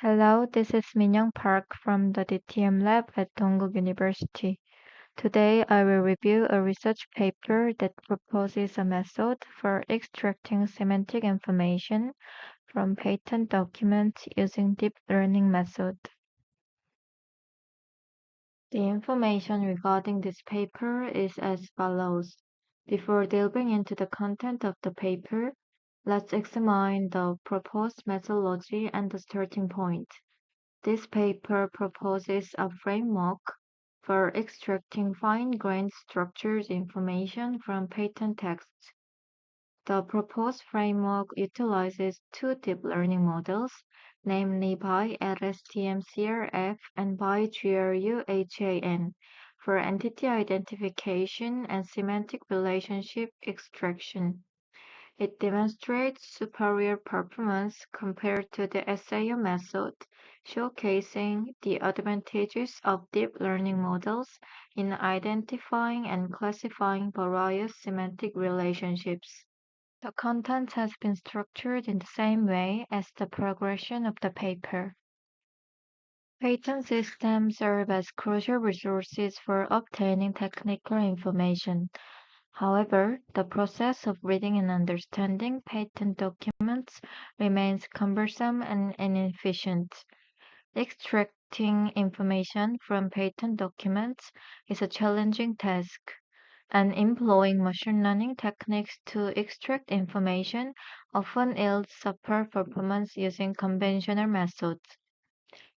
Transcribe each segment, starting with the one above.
Hello, this is Minyoung Park from the DTM lab at Dongguk University. Today, I will review a research paper that proposes a method for extracting semantic information from patent documents using deep learning method. The information regarding this paper is as follows. Before delving into the content of the paper, let's examine the proposed methodology and the starting point. This paper proposes a framework for extracting fine-grained structured information from patent texts. The proposed framework utilizes two deep learning models, namely BI-LSTM-CRF and BI-GRU-HAN, for entity identification and semantic relationship extraction. It demonstrates superior performance compared to the SAO method, showcasing the advantages of deep learning models in identifying and classifying various semantic relationships. The content has been structured in the same way as the progression of the paper. Patent systems serve as crucial resources for obtaining technical information. However, the process of reading and understanding patent documents remains cumbersome and inefficient. Extracting information from patent documents is a challenging task, and employing machine learning techniques to extract information often yields subpar performance using conventional methods.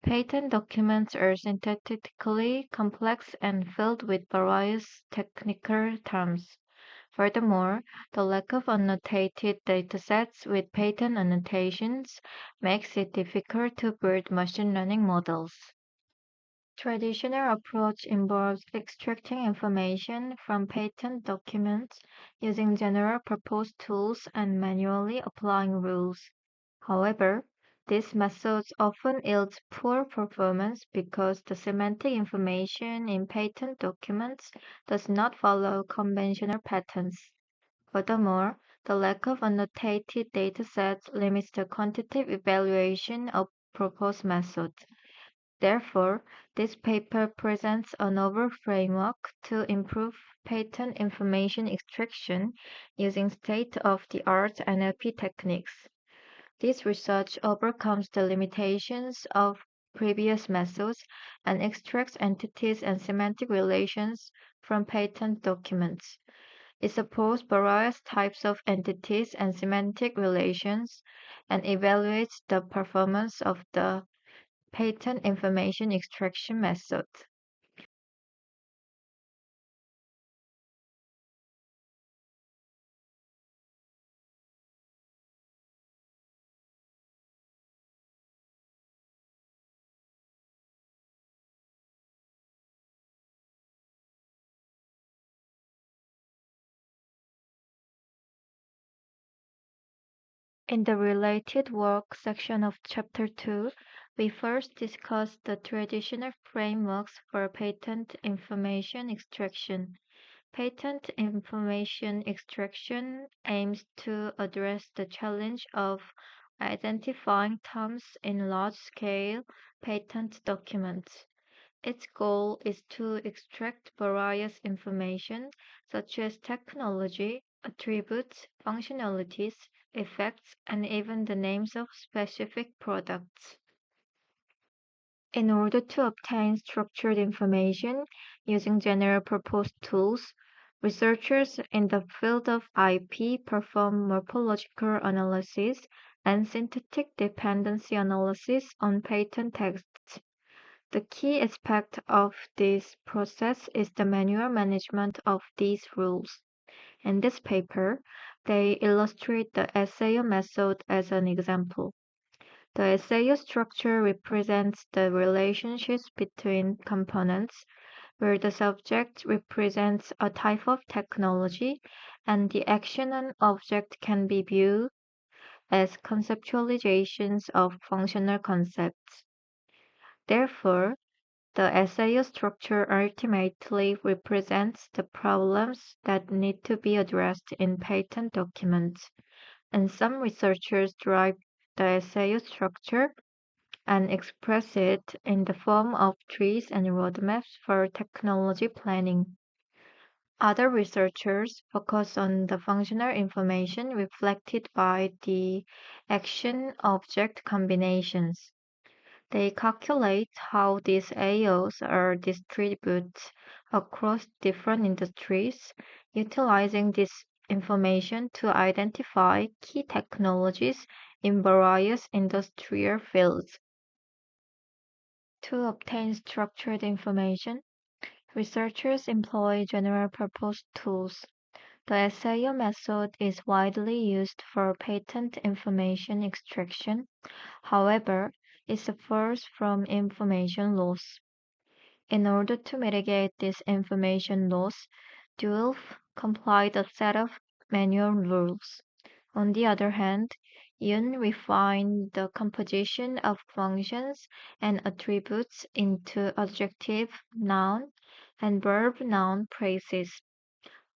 Patent documents are syntactically complex and filled with various technical terms. Furthermore, the lack of annotated datasets with patent annotations makes it difficult to build machine learning models. Traditional approach involves extracting information from patent documents using general purpose tools and manually applying rules. However, these methods often yield poor performance because the semantic information in patent documents does not follow conventional patterns. Furthermore, the lack of annotated datasets limits the quantitative evaluation of proposed methods. Therefore, this paper presents a novel framework to improve patent information extraction using state-of-the-art NLP techniques. This research overcomes the limitations of previous methods and extracts entities and semantic relations from patent documents. It supports various types of entities and semantic relations and evaluates the performance of the patent information extraction method. In the related work section of Chapter 2, we first discuss the traditional frameworks for patent information extraction. Patent information extraction aims to address the challenge of identifying terms in large-scale patent documents. Its goal is to extract various information such as technology, attributes, functionalities, effects, and even the names of specific products. In order to obtain structured information using general purpose tools, researchers in the field of IP perform morphological analysis and syntactic dependency analysis on patent texts. The key aspect of this process is the manual management of these rules. In this paper, they illustrate the SAO method as an example. The SAO structure represents the relationships between components, where the subject represents a type of technology and the action and object can be viewed as conceptualizations of functional concepts. Therefore, the SAO structure ultimately represents the problems that need to be addressed in patent documents, and some researchers derive the SAO structure and express it in the form of trees and roadmaps for technology planning. Other researchers focus on the functional information reflected by the action object combinations. They calculate how these AOs are distributed across different industries, utilizing this information to identify key technologies in various industrial fields. To obtain structured information, researchers employ general purpose tools. The SAO method is widely used for patent information extraction. However, it suffers from information loss. In order to mitigate this information loss, DULF complied a set of manual rules. On the other hand, Yun refined the composition of functions and attributes into adjective, noun, and verb noun phrases.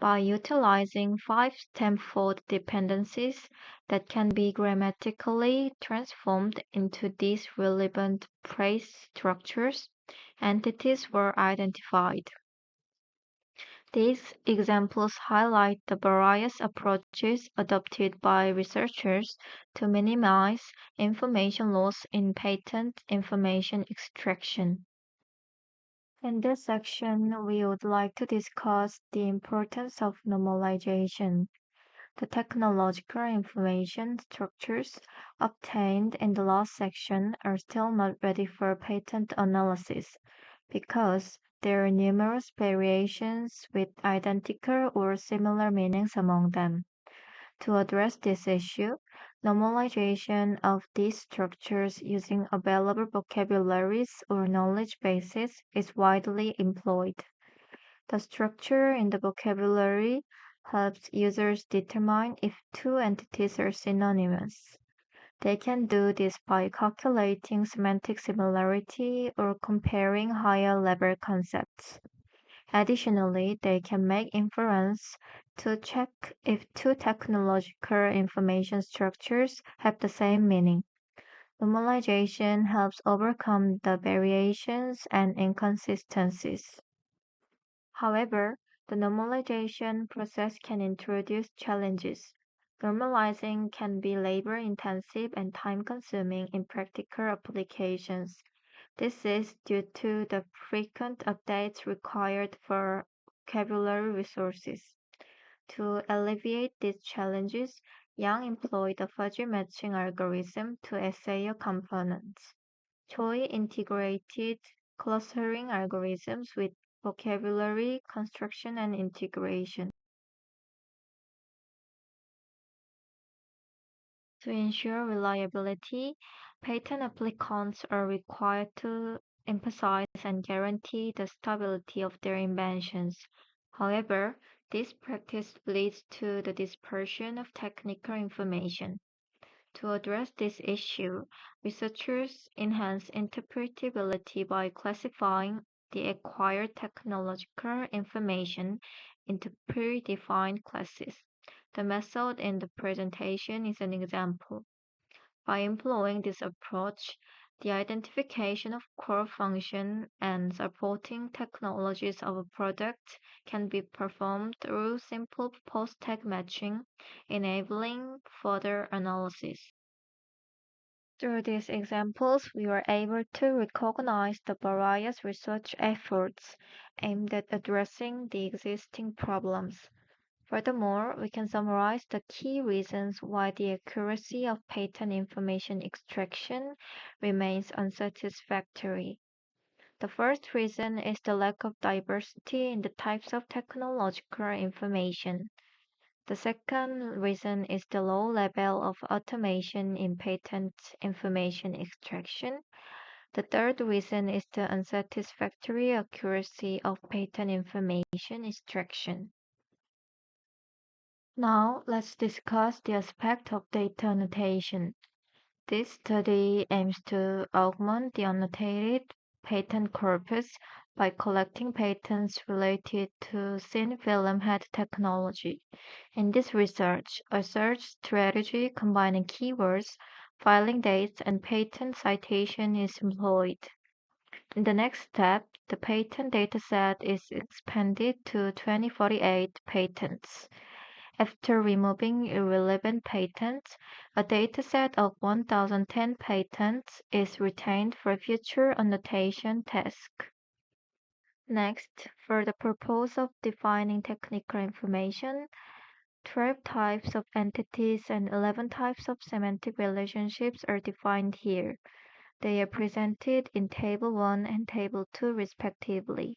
By utilizing five stem-fold dependencies that can be grammatically transformed into these relevant phrase structures, entities were identified. These examples highlight the various approaches adopted by researchers to minimize information loss in patent information extraction. In this section, we would like to discuss the importance of normalization. The technological information structures obtained in the last section are still not ready for patent analysis because there are numerous variations with identical or similar meanings among them. To address this issue, normalization of these structures using available vocabularies or knowledge bases is widely employed. The structure in the vocabulary helps users determine if two entities are synonymous. They can do this by calculating semantic similarity or comparing higher level concepts. Additionally, they can make inference to check if two technological information structures have the same meaning. Normalization helps overcome the variations and inconsistencies. However, the normalization process can introduce challenges. Normalizing can be labor intensive and time consuming in practical applications. This is due to the frequent updates required for vocabulary resources. To alleviate these challenges, Yang employed a fuzzy matching algorithm to SAO components. Choi integrated clustering algorithms with vocabulary construction and integration. To ensure reliability, patent applicants are required to emphasize and guarantee the stability of their inventions. However, this practice leads to the dispersion of technical information. To address this issue, researchers enhance interpretability by classifying the acquired technological information into predefined classes. The method in the presentation is an example. By employing this approach, the identification of core function and supporting technologies of a product can be performed through simple post-tag matching, enabling further analysis. Through these examples, we were able to recognize the various research efforts aimed at addressing the existing problems. Furthermore, we can summarize the key reasons why the accuracy of patent information extraction remains unsatisfactory. The first reason is the lack of diversity in the types of technological information. The second reason is the low level of automation in patent information extraction. The third reason is the unsatisfactory accuracy of patent information extraction. Now, let's discuss the aspect of data annotation. This study aims to augment the annotated patent corpus by collecting patents related to thin film head technology. In this research, a search strategy combining keywords filing dates, and patent citation is employed. In the next step, the patent dataset is expanded to 2048 patents. After removing irrelevant patents, a dataset of 1010 patents is retained for future annotation tasks. Next, for the purpose of defining technical information, 12 types of entities and 11 types of semantic relationships are defined here. They are presented in Table 1 and Table 2 respectively.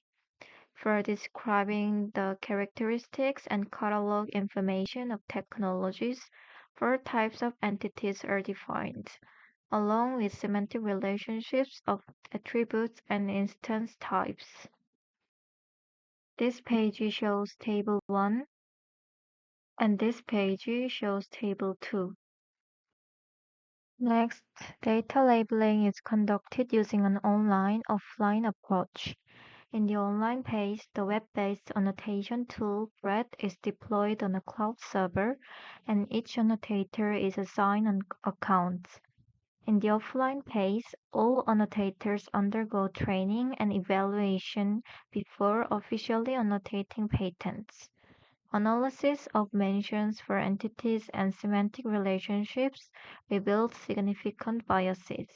For describing the characteristics and catalog information of technologies, four types of entities are defined, along with semantic relationships of attributes and instance types. This page shows Table 1, and this page shows Table 2. Next, data labeling is conducted using an online-offline approach. In the online page, the web-based annotation tool Bread is deployed on a cloud server, and each annotator is assigned an account. In the offline page, all annotators undergo training and evaluation before officially annotating patents. Analysis of mentions for entities and semantic relationships revealed significant biases.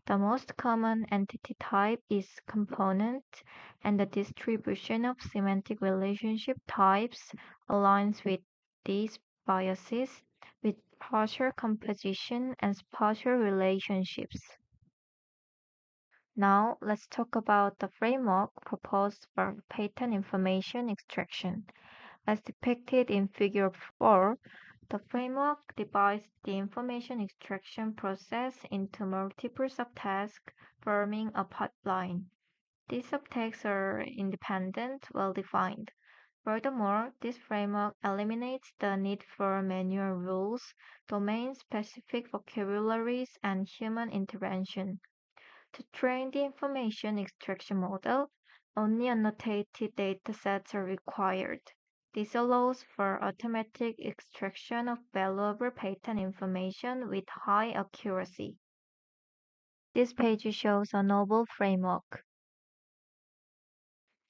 The most common entity type is component, and the distribution of semantic relationship types aligns with these biases with partial composition and spatial relationships. Now, let's talk about the framework proposed for patent information extraction. As depicted in Figure 4, the framework divides the information extraction process into multiple subtasks, forming a pipeline. These subtasks are independent, well-defined. Furthermore, this framework eliminates the need for manual rules, domain-specific vocabularies, and human intervention. To train the information extraction model, only annotated datasets are required. This allows for automatic extraction of valuable patent information with high accuracy. This page shows a novel framework.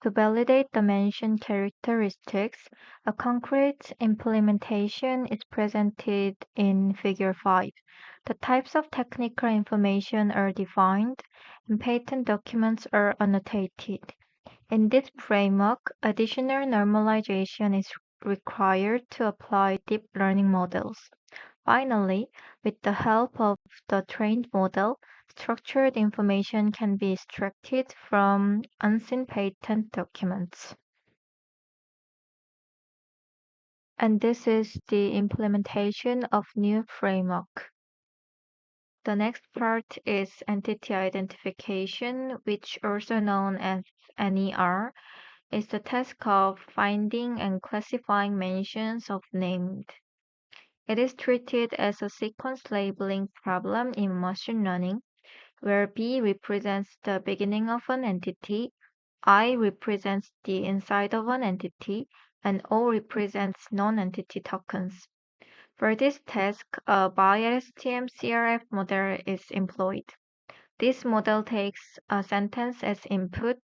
To validate the mentioned characteristics, a concrete implementation is presented in Figure 5. The types of technical information are defined, and patent documents are annotated. In this framework, additional normalization is required to apply deep learning models. Finally, with the help of the trained model, structured information can be extracted from unseen patent documents. And this is the implementation of new framework. The next part is entity identification, which also known as NER, is the task of finding and classifying mentions of named. It is treated as a sequence labeling problem in machine learning, where B represents the beginning of an entity, I represents the inside of an entity, and O represents non-entity tokens. For this task, a BiSTM-CRF model is employed. This model takes a sentence as input,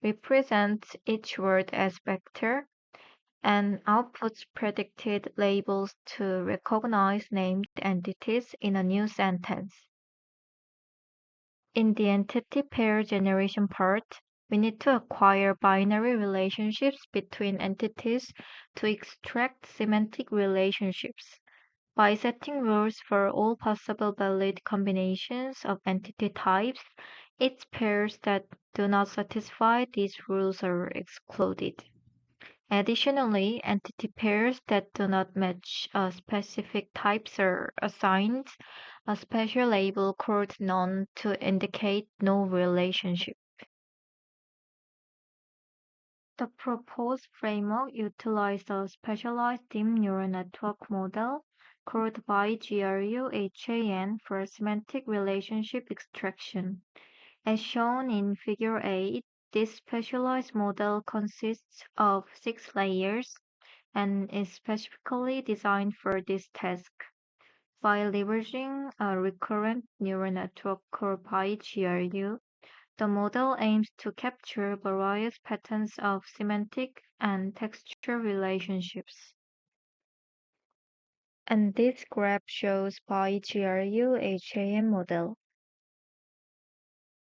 represents each word as vector, and outputs predicted labels to recognize named entities in a new sentence. In the entity pair generation part, we need to acquire binary relationships between entities to extract semantic relationships. By setting rules for all possible valid combinations of entity types, its pairs that do not satisfy these rules are excluded. Additionally, entity pairs that do not match specific types are assigned a special label called none to indicate no relationship. The proposed framework utilized a specialized deep neural network model called BiGRU-HAN for semantic relationship extraction. As shown in Figure 8, this specialized model consists of 6 layers and is specifically designed for this task. By leveraging a recurrent neural network called PyGRU, the model aims to capture various patterns of semantic and textual relationships. And this graph shows PyGRU HAM model.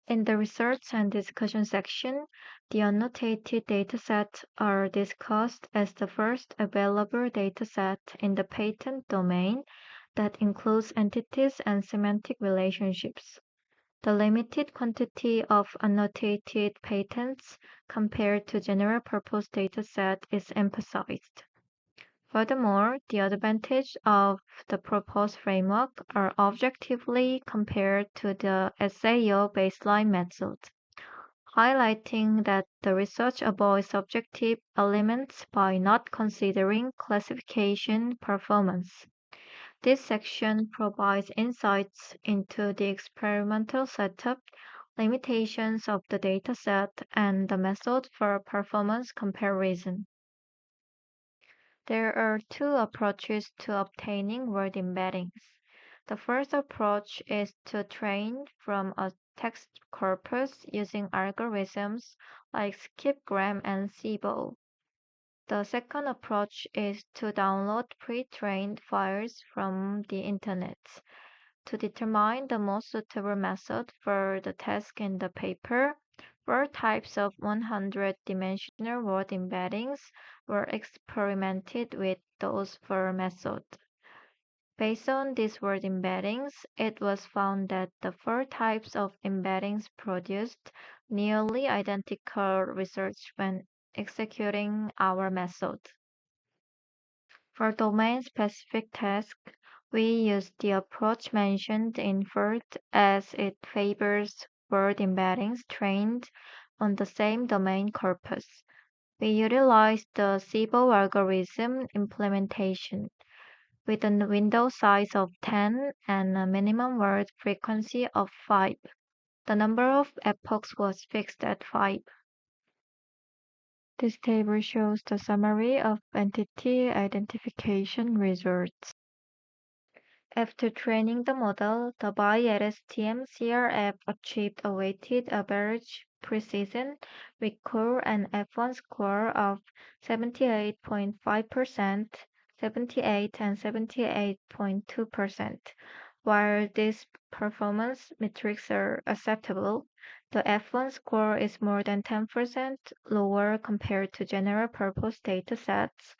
In the research and discussion section, the annotated datasets are discussed as the first available dataset in the patent domain that includes entities and semantic relationships. The limited quantity of annotated patents compared to general purpose dataset is emphasized. Furthermore, the advantages of the proposed framework are objectively compared to the SAO baseline method, highlighting that the research avoids subjective elements by not considering classification performance. This section provides insights into the experimental setup, limitations of the dataset, and the method for performance comparison. There are two approaches to obtaining word embeddings. The first approach is to train from a text corpus using algorithms like skipgram and SIBO. The second approach is to download pre-trained files from the internet. To determine the most suitable method for the task in the paper, four types of 100-dimensional word embeddings were experimented with those four methods. Based on these word embeddings, it was found that the four types of embeddings produced nearly identical results when executing our method. For domain-specific tasks, we use the approach mentioned in first as it favors word embeddings trained on the same domain corpus. We utilize the SIBO algorithm implementation with a window size of 10 and a minimum word frequency of 5. The number of epochs was fixed at 5. This table shows the summary of entity identification results. After training the model, the BiLSTM CRF achieved a weighted average precision, recall, and F1 score of 78.5%, 78, and 78.2%. While these performance metrics are acceptable, the F1 score is more than 10% lower compared to general purpose datasets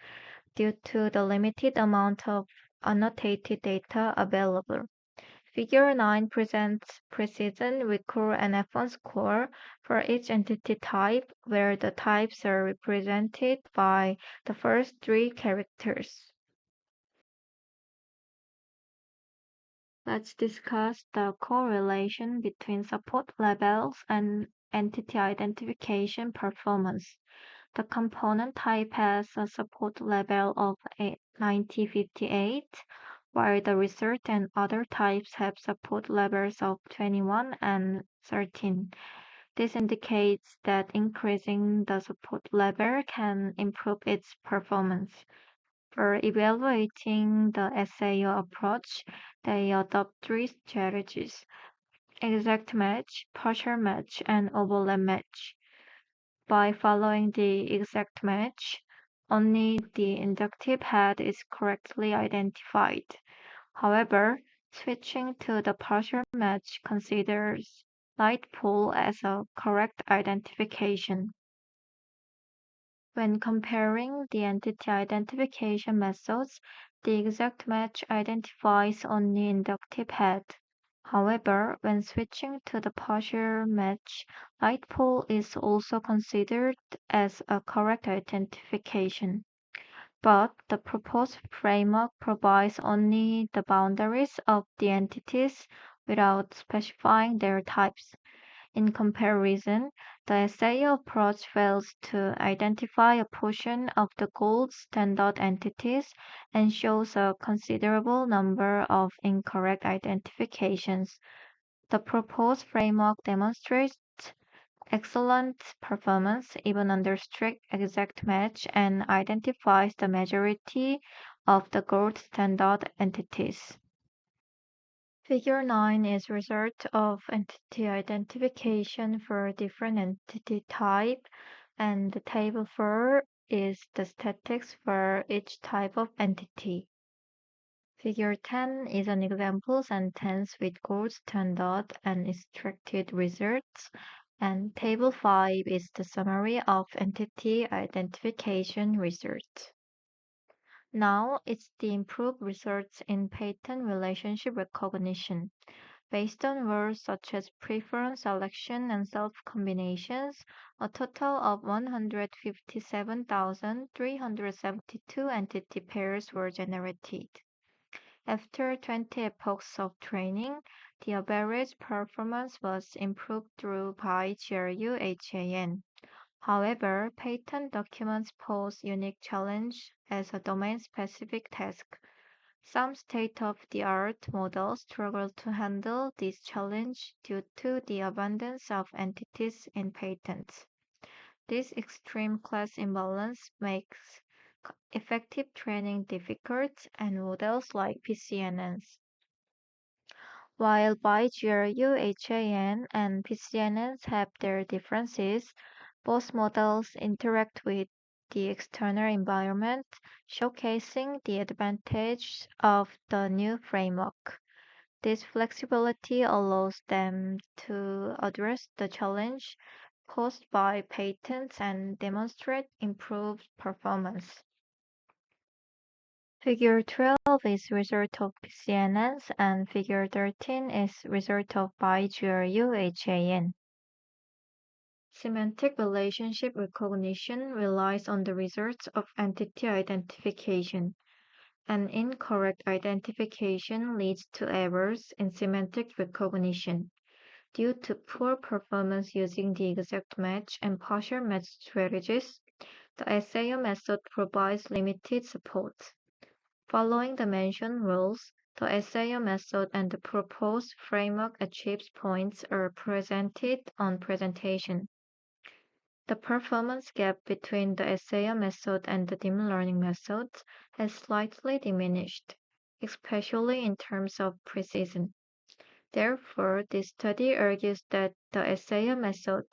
due to the limited amount of annotated data available. Figure 9 presents precision, recall, and F1 score for each entity type, where the types are represented by the first three characters. Let's discuss the correlation between support levels and entity identification performance. The component type has a support level of 9058, while the result and other types have support levels of 21 and 13. This indicates that increasing the support level can improve its performance. For evaluating the SAO approach, they adopt three strategies: exact match, partial match, and overlap match. By following the exact match, only the inductive head is correctly identified. However, switching to the partial match considers light pole as a correct identification. When comparing the entity identification methods, the exact match identifies only inductive head. However, when switching to the partial match, light pole is also considered as a correct identification. But the proposed framework provides only the boundaries of the entities without specifying their types. In comparison, the SAO approach fails to identify a portion of the gold standard entities and shows a considerable number of incorrect identifications. The proposed framework demonstrates excellent performance even under strict exact match and identifies the majority of the gold standard entities. Figure 9 is result of entity identification for different entity type, and the table 4 is the statistics for each type of entity. Figure 10 is an example sentence with gold standard and extracted results, and table 5 is the summary of entity identification results. Now it's the improved results in pattern relationship recognition. Based on rules such as preference selection and self-combinations, a total of 157,372 entity pairs were generated. After 20 epochs of training, the average performance was improved through by GRU-HAN. However, patent documents pose unique challenge as a domain-specific task. Some state-of-the-art models struggle to handle this challenge due to the abundance of entities in patents. This extreme class imbalance makes effective training difficult, and models like PCNNs. While BiGRU, HAN, and PCNNs have their differences, both models interact with the external environment, showcasing the advantage of the new framework. This flexibility allows them to address the challenge posed by patents and demonstrate improved performance. Figure 12 is result of PCNS and figure 13 is result of BiGRU-HAN. Semantic relationship recognition relies on the results of entity identification. An incorrect identification leads to errors in semantic recognition. Due to poor performance using the exact match and partial match strategies, the SAO method provides limited support. Following the mentioned rules, the SAO method and the proposed framework achieves points are presented on presentation. The performance gap between the SAO method and the deep learning methods has slightly diminished, especially in terms of precision. Therefore, this study argues that the SAO method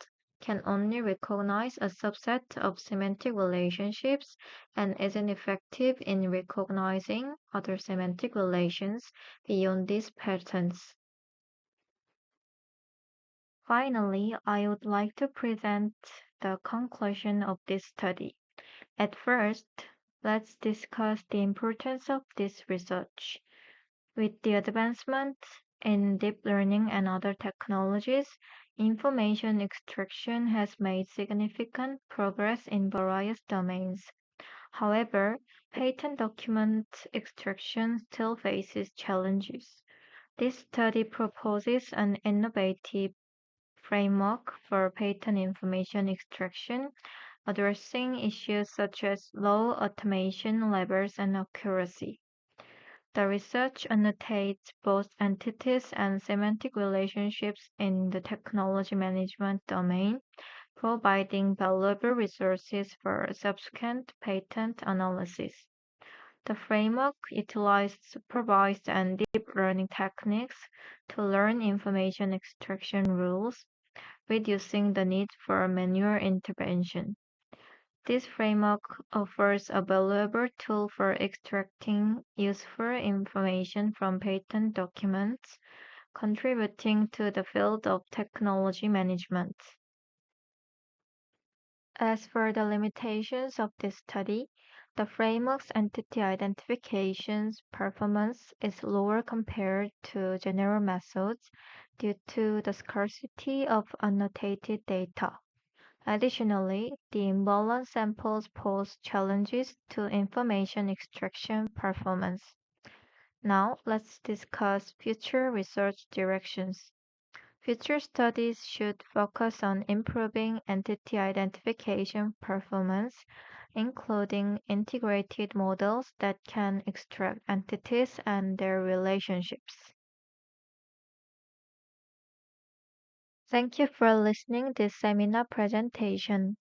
can only recognize a subset of semantic relationships and isn't effective in recognizing other semantic relations beyond these patterns. Finally, I would like to present the conclusion of this study. At first, let's discuss the importance of this research. With the advancement in deep learning and other technologies, information extraction has made significant progress in various domains. However, patent document extraction still faces challenges. This study proposes an innovative framework for patent information extraction, addressing issues such as low automation levels and accuracy. The research annotates both entities and semantic relationships in the technology management domain, providing valuable resources for subsequent patent analysis. The framework utilized supervised and deep learning techniques to learn information extraction rules, reducing the need for manual intervention. This framework offers a valuable tool for extracting useful information from patent documents, contributing to the field of technology management. As for the limitations of this study, the framework's entity identification's performance is lower compared to general methods due to the scarcity of annotated data. Additionally, the imbalanced samples pose challenges to information extraction performance. Now, let's discuss future research directions. Future studies should focus on improving entity identification performance, including integrated models that can extract entities and their relationships. Thank you for listening this seminar presentation.